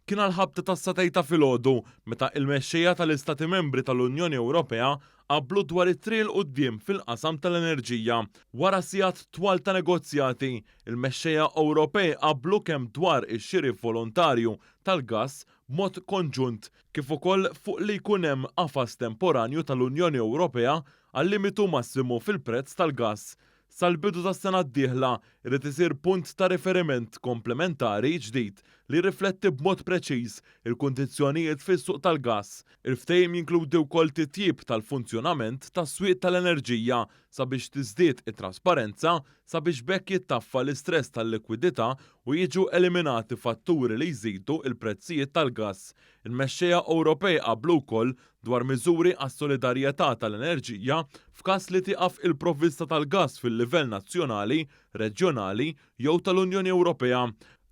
kien għal-ħabta tas-satejta filgħodu meta l-mexxejja tal-Istati Membri tal-Unjoni Ewropea qablu dwar it-triq quddiem fil-qasam tal-enerġija. Wara sigħat twal ta' negozjati, il-mexxejja Ewropej qablu kemm dwar ix-xiri volontarju tal-gass b'mod konġunt kif ukoll fuq li jkun hemm qafas temporanju tal-Unjoni Ewropea għal limitu massimu fil-prezz tal-gass. Sal-bidu tas-sena d-dieħla irid isir punt ta' riferiment komplementari ġdid li rifletti b'mod preċiż il-kundizzjonijiet fis-suq tal-gass. Il-ftehim jinkludi wkoll titjib tal-funzjonament tas-swieq tal-enerġija sabiex tiżdied it-trasparenza sabiex bekk jittaffa l-istress tal-likwidità u jiġu eliminati fatturi li jżidu il-prezzijiet tal-gass. Il-mexxejja Ewropej qablu wkoll dwar miżuri għas-solidarjetà tal-enerġija f'każ li tieqaf il-provvista tal-gass fil-livell nazzjonali, reġjonali jew tal-Unjoni Ewropea.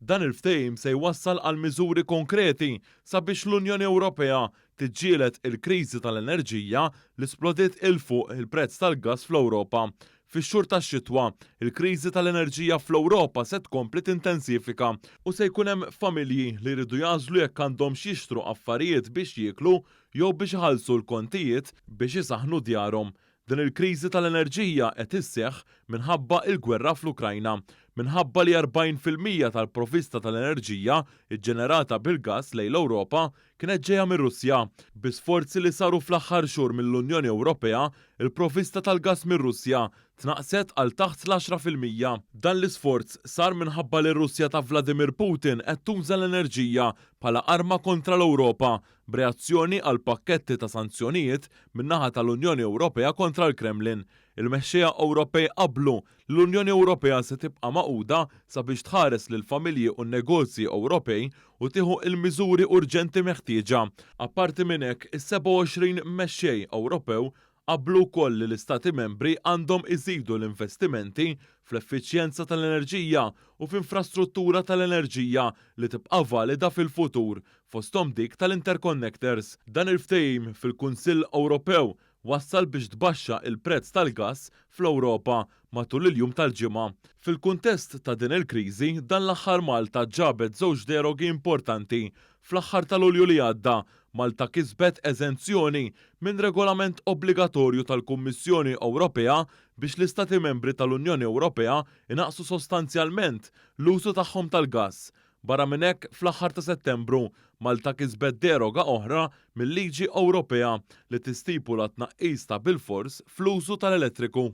Dan il-ftehim se jwassal għal miżuri konkreti sabiex l-Unjoni Ewropea tiġġieled il-kriżi tal-enerġija li splodiet fuq il-prezz tal-gass fl-Ewropa. Fix-xhur tax-xitwa, il-kriżi tal-enerġija fl-Ewropa se tkompli tintensifika u se jkun hemm familji li jridu jażlu jekk għandhom jixtru affarijiet biex jieklu jew biex iħallsu l-kontijiet biex isaħħnu djarhom. Din il-kriżi tal-enerġija qed isseħħ minħabba l-gwerra fl-Ukrajna. Minħabba li 40% tal-provvista tal-enerġija ġġenerata bil-gass lejn l-Ewropa kienet ġejja mir-Russja. Bi-sforzi li saru fl-aħħar xhur mill-Unjoni Ewropea, il-provvista tal-gass mir-Russja tnaqset għal taħt l-10%. Dan l-isforz sar minħabba li r-Russja ta' Vladimir Putin qed tuża l-enerġija bħala arma kontra l-Ewropa b'reazzjoni għal pakketti ta' sanzjonijiet min-naħa tal-Unjoni Ewropea kontra l-Kremlin. Il-mexxejja Ewropej qablu l-Unjoni Ewropea se tibqa' maquda sabiex tħares lil familji u n-negozji Ewropej u tieħu l-miżuri urġenti meħtieġa. Apparti minn hekk, is-27 mexxej Ewropew qablu wkoll li l-Istati Membri għandhom iżidu l-investimenti fl-effiċjenza tal-enerġija u f'infrastruttura tal-enerġija li tibqa' valida fil-futur fosthom dik tal-interconnectors. Dan il-ftehim fil-Kunsill Ewropew wassal biex tbaxxa il-prezz tal-gass fl-Ewropa matul il-jum tal-ġimgħa. Fil-kuntest ta' din il-kriżi, dan l-aħħar Malta ġabet żewġ derogi importanti. Fl-aħħar ta' Lulju li għadda, Malta kisbet eżenzjoni minn regolament obbligatorju tal-Kummissjoni Ewropea biex l-Istati Membri tal-Unjoni Ewropea inaqsu sostanzjalment l-użu tagħhom tal-gass. Barra minn hekk, fl-aħħar ta' Settembru, Malta kisbet deroga oħra mill-liġi Ewropea li tistipula tnaqqis ta' bil-fors fl-użu tal-elettriku.